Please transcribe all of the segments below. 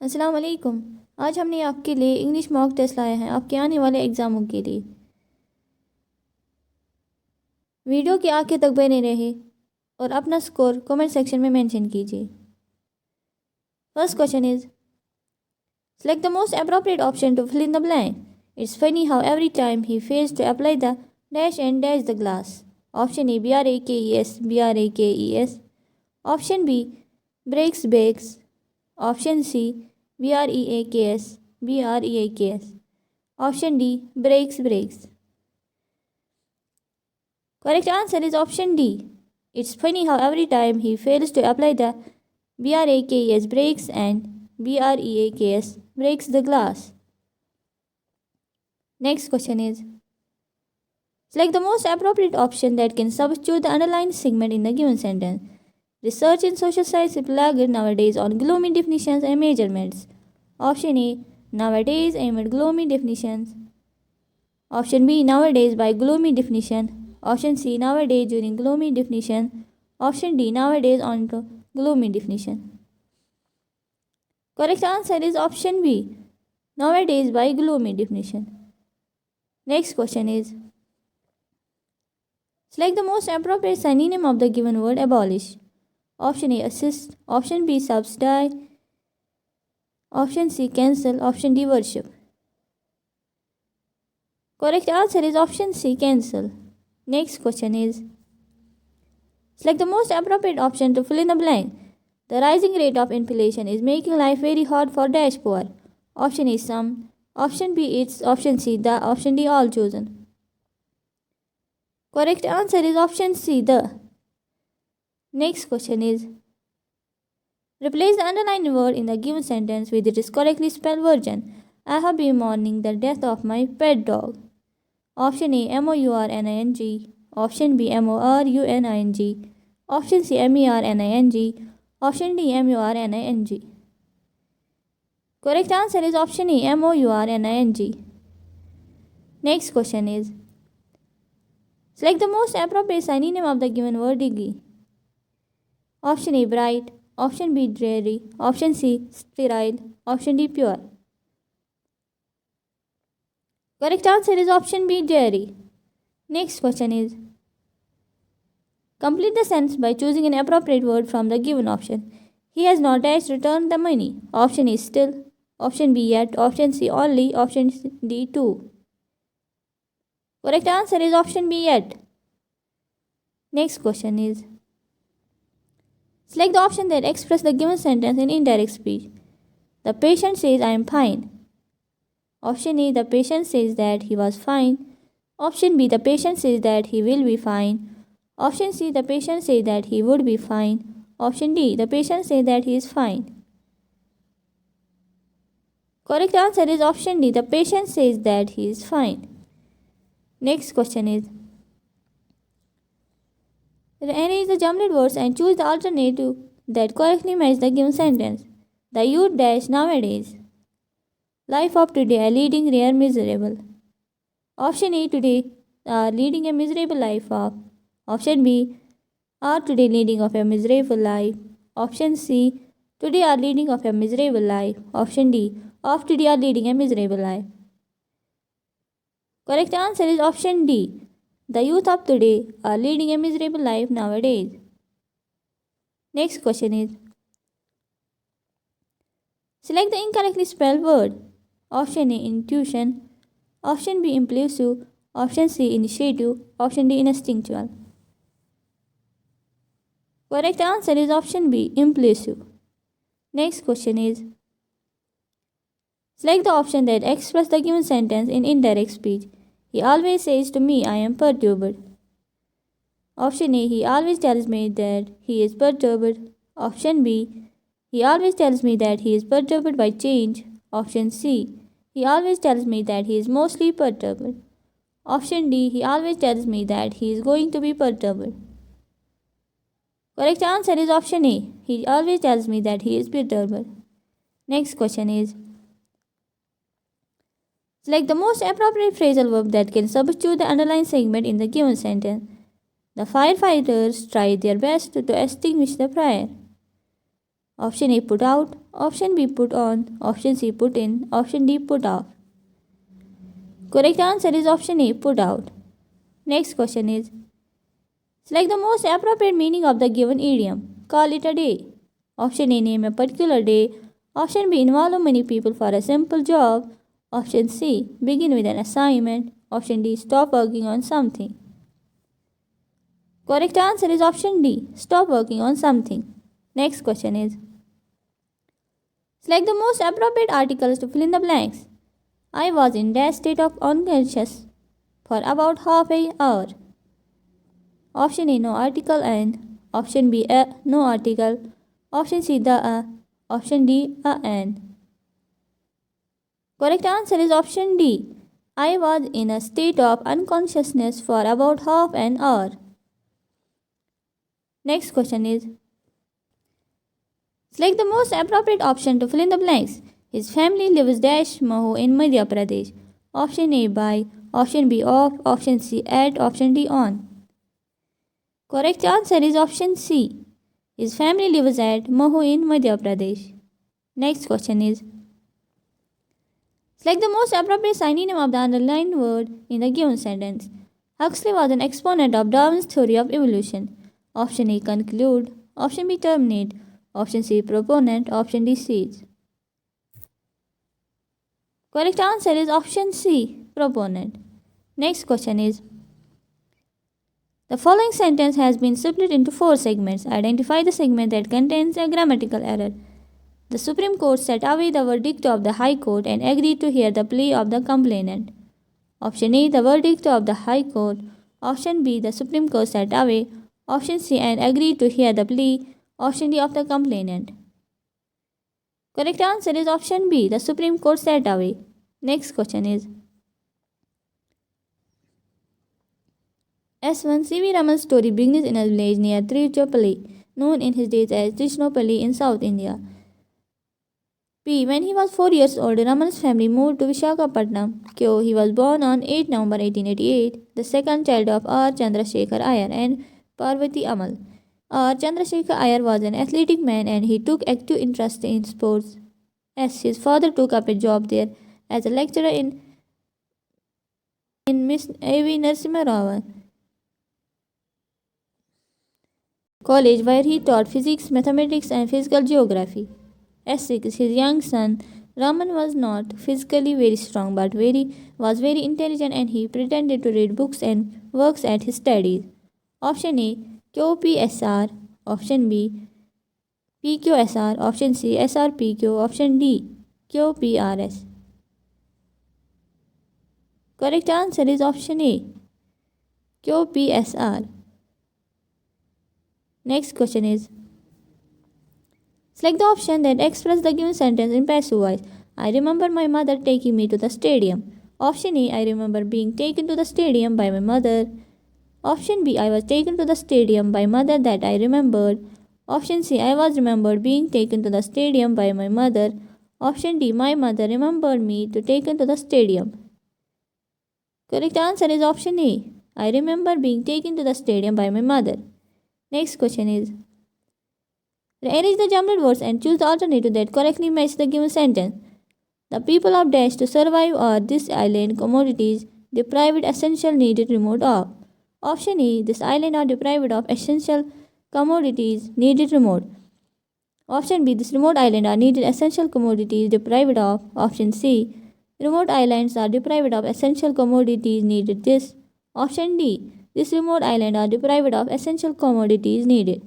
अस्सलाम वालेकुम। आज हमने आपके लिए इंग्लिश मॉक टेस्ट लाए हैं आपके आने वाले एग्ज़ामों के लिए। वीडियो के आखिर तक बने रहे और अपना स्कोर कमेंट सेक्शन में मेंशन कीजिए। First question is select the most appropriate option to fill in the blank. It's funny how every time he fails to apply the dash and dash the glass. Option A BRAKES BRAKES, option B brakes bakes, option C BREAKS BREAKS, option D breaks. Correct answer is option D. It's funny how every time he fails to apply the BRAKS breaks and BREAKS breaks the glass. Next question is select the most appropriate option that can substitute the underlined segment in the given sentence. Research in social science is lagged nowadays on gloomy definitions and measurements. Option A, nowadays amid gloomy definitions. Option B, nowadays by gloomy definition. Option C, nowadays during gloomy definition. Option D, nowadays on to gloomy definition. Correct answer is option B, nowadays by gloomy definition. Next question is select the most appropriate synonym of the given word abolish. Option A, assist. Option B, subsidize. Option C, cancel. Option D, worship. Correct answer is option C, cancel. Next question is select the most appropriate option to fill in the blank. The rising rate of inflation is making life very hard for dash poor. Option A, some. Option B, it's. Option C, the. Option D, all chosen. Correct answer is option C, the. Next question is replace the underlined word in the given sentence with its correctly spelled version. I have been mourning the death of my pet dog. Option A, MOURNING. Option B, MORUNING. Option C, MERNING. Option D, MURNING. Correct answer is option A, MOURNING. Next question is select the most appropriate synonym of the given word degree. Option A, bright. Option B, dreary. Option C, sterile. Option D, pure. Correct answer is option B, dreary. Next question is complete the sentence by choosing an appropriate word from the given option. He has not yet returned the money. Option A, still. Option B, yet. Option C, only. Option D, too. Correct answer is option B, yet. Next question is select the option that expresses the given sentence in indirect speech. The patient says, I am fine. Option A, the patient says that he was fine. Option B, the patient says that he will be fine. Option C, the patient says that he would be fine. Option D, the patient says that he is fine. Correct answer is option D, the patient says that he is fine. Next question is arrange the jumbled words and choose the alternative that correctly match the given sentence. The youth dash nowadays. Life of today are leading rare miserable. Option A, today are leading a miserable life of. Option B, are today leading of a miserable life. Option C, today are leading of a miserable life. Option D, of today are leading a miserable life. Correct answer is option D. The youth of today are leading a miserable life nowadays. Next question is select the incorrectly spelled word. Option A, intuition. Option B, impulsive. Option C, initiative. Option D, instinctual. Correct answer is option B, impulsive. Next question is select the option that expresses the given sentence in indirect speech. He always says to me, I am perturbed. Option A, he always tells me that he is perturbed. Option B, he always tells me that he is perturbed by change. Option C, he always tells me that he is mostly perturbed. Option D, he always tells me that he is going to be perturbed. Correct answer is option A, he always tells me that he is perturbed. Next question is select the most appropriate phrasal verb that can substitute the underlined segment in the given sentence. The firefighters tried their best to extinguish the fire. Option A, put out. Option B, put on. Option C, put in. Option D, put off. Correct answer is option A, put out. Next question is, select the most appropriate meaning of the given idiom. Call it a day. Option A, name a particular day. Option B, involve many people for a simple job. Option C, begin with an assignment. Option D, stop working on something. Correct answer is option D, stop working on something. Next question is, select the most appropriate articles to fill in the blanks. I was in dash state of unconscious for about half an hour. Option A, no article and. Option B, no article. Option C, the Option D, and. Correct answer is option D. I was in a state of unconsciousness for about half an hour. Next question is, select the most appropriate option to fill in the blanks. His family lives dash Jammu in Madhya Pradesh. Option A, by. Option B, off. Option C, at. Option D, on. Correct answer is option C. His family lives at Jammu in Madhya Pradesh. Next question is, select the most appropriate synonym of the underlined word in the given sentence. Huxley was an exponent of Darwin's theory of evolution. Option A, conclude. Option B, terminate. Option C, proponent. Option D, cease. Correct answer is option C, proponent. Next question is, the following sentence has been split into 4 segments. Identify the segment that contains a grammatical error. The Supreme Court set away the verdict of the High Court and agreed to hear the plea of the complainant. Option A, the verdict of the High Court. Option B, the Supreme Court set away. Option C, and agreed to hear the plea. Option D, of the complainant. Correct answer is option B, the Supreme Court set away. Next question is, S1, C.V. Raman's story begins in a village near Tiruchirappalli, known in his days as Tiruchirappalli in South India. P. When he was 4 years old, Raman's family moved to Visakhapatnam. Q. He was born on 8 November 1888, the second child of R. Chandrasekhar Iyer and Parvati Amal. R. Chandrasekhar Iyer was an athletic man and he took active interest in sports. S. His father took up a job there as a lecturer in Miss A.V. Narasimha Rao College, where he taught physics, mathematics, and physical geography. S6. His young son Raman was not physically very strong but was very intelligent and he pretended to read books and works at his studies. Option A, QPSR. Option B, PQSR. Option C, SRPQ. Option D, QPRS. Correct answer is option A, QPSR. Next question is, select the option that expresses the given sentence in passive voice. I remember my mother taking me to the stadium. Option A, I remember being taken to the stadium by my mother. Option B, I was taken to the stadium by mother that I remembered. Option C, I was remembered being taken to the stadium by my mother. Option D, my mother remembered me to taken to the stadium. Correct answer is option A, I remember being taken to the stadium by my mother. Next question is, rearrange the jumbled words and choose the alternative that correctly matches the given sentence. The people of Dash to survive are this island commodities deprived essential needed remote of. Option A, this island are deprived of essential commodities needed remote. Option B, this remote island are needed essential commodities deprived of. Option C, remote islands are deprived of essential commodities needed this. Option D, this remote island are deprived of essential commodities needed.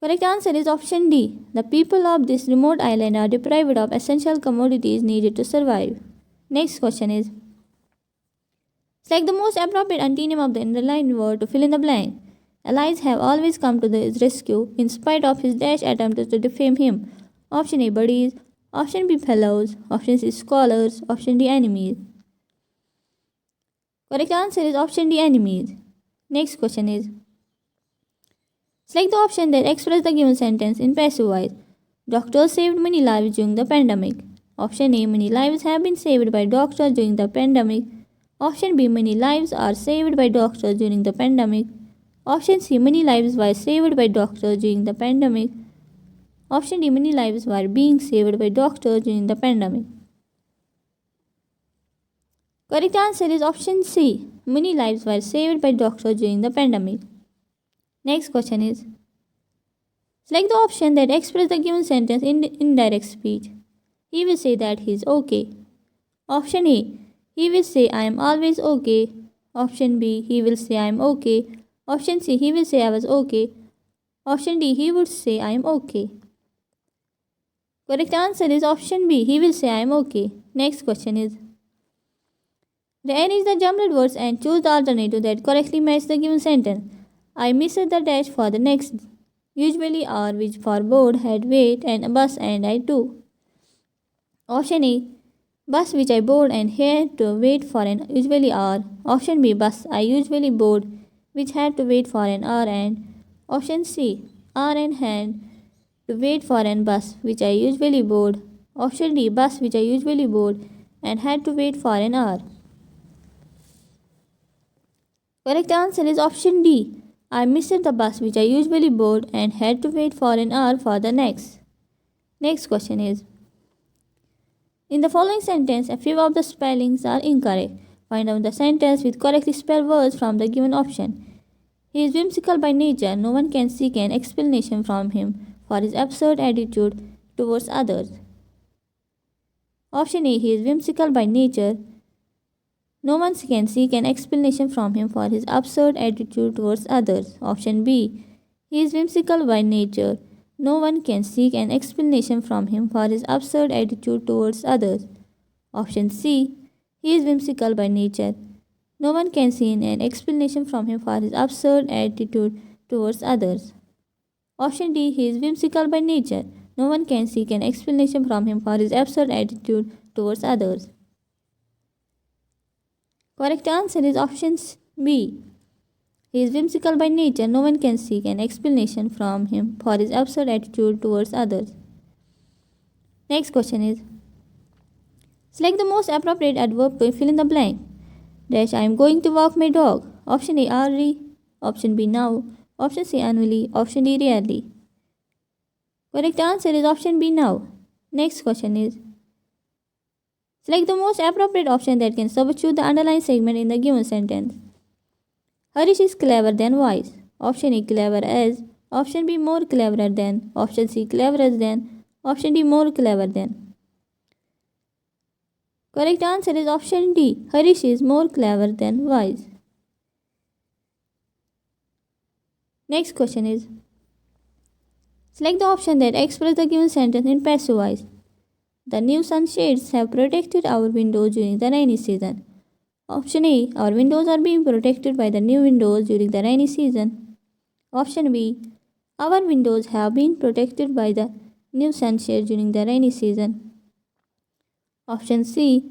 Correct answer is option D. The people of this remote island are deprived of essential commodities needed to survive. Next question is, select the most appropriate antonym of the underlined word to fill in the blank. Allies have always come to his rescue in spite of his dash attempts to defame him. Option A, buddies. Option B, fellows. Option C, scholars. Option D, enemies. Correct answer is option D, enemies. Next question is, select the option that expresses the given sentence in passive voice. Doctors saved many lives during the pandemic. Option A, many lives have been saved by doctors during the pandemic. Option B, many lives are saved by doctors during the pandemic. Option C, many lives were saved by doctors during the pandemic. Option D, many lives were being saved by doctors during the pandemic. Correct answer is option C, many lives were saved by doctors during the pandemic. Next question is, select the option that expresses the given sentence in indirect speech. He will say that he is okay. Option A, he will say I am always okay. Option B, he will say I am okay. Option C, he will say I was okay. Option D, he would say I am okay. Correct answer is option B, he will say I am okay. Next question is, rearrange the jumbled words and choose the alternative that correctly matches the given sentence. I missed the dash for the next. Usually are which for board, had, wait, and a bus and I too. Option A, bus which I board and had to wait for an usually are. Option B, bus I usually board which had to wait for an hour and. Option C, are and had to wait for an bus which I usually board. Option D, bus which I usually board and had to wait for an hour. Correct answer is option D. I missed the bus which I usually board and had to wait for an hour for the next. Next question is, in the following sentence, a few of the spellings are incorrect. Find out the sentence with correctly spelled words from the given option. He is whimsical by nature. No one can seek an explanation from him for his absurd attitude towards others. Option A, he is whimsical by nature. No one can seek an explanation from him for his absurd attitude towards others. Option B, he is whimsical by nature. No one can seek an explanation from him for his absurd attitude towards others. Option C, he is whimsical by nature. No one can seek an explanation from him for his absurd attitude towards others. Option D, he is whimsical by nature. No one can seek an explanation from him for his absurd attitude towards others. Correct answer is option B. He is whimsical by nature. No one can seek an explanation from him for his absurd attitude towards others. Next question is, select the most appropriate adverb to fill in the blank. Dash I am going to walk my dog. Option A, early. Option B, now. Option C, annually. Option D, rarely. Correct answer is option B, now. Next question is, select the most appropriate option that can substitute the underlined segment in the given sentence. Harish is clever than wise. Option A, clever as. Option B, more cleverer than. Option C, cleverer than. Option D, more clever than. Correct answer is option D. Harish is more clever than wise. Next question is, select the option that expresses the given sentence in passive voice. The new sunshades have protected our windows during the rainy season. Option A, our windows are being protected by the new windows during the rainy season. Option B, our windows have been protected by the new sunshades during the rainy season. Option C,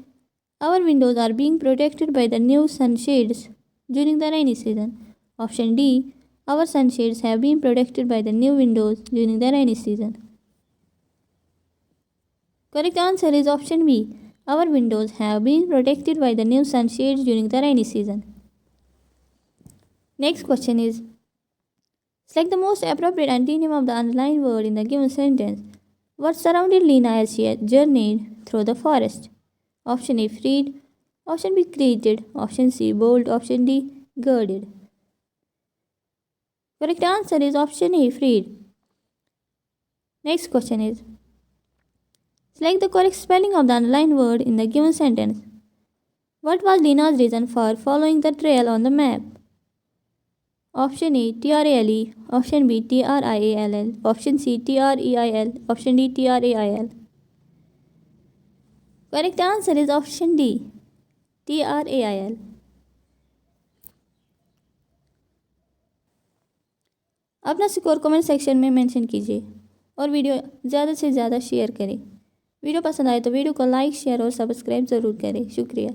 our windows are being protected by the new sunshades during the rainy season. Option D, our sunshades have been protected by the new windows during the rainy season. Correct answer is option B. Our windows have been protected by the new sunshades during the rainy season. Next question is, select the most appropriate antonym of the underlined word in the given sentence. What surrounded Lena as she journeyed through the forest? Option A, freed. Option B, created. Option C, bold. Option D, girded. Correct answer is option A, freed. Next question is, select the correct spelling of the underlined word in the given sentence. What was Lena's reason for following the trail on the map? Option A, TRALE. Option B, TRIALL. Option C, TREIL. Option D, TRAIL. Correct answer is option D, TRAIL. अपना score comment section में mention कीजिए और video ज़्यादा से ज़्यादा share करें। Video पसंद आए तो वीडियो को लाइक, शेयर और सब्सक्राइब ज़रूर करें। शुक्रिया।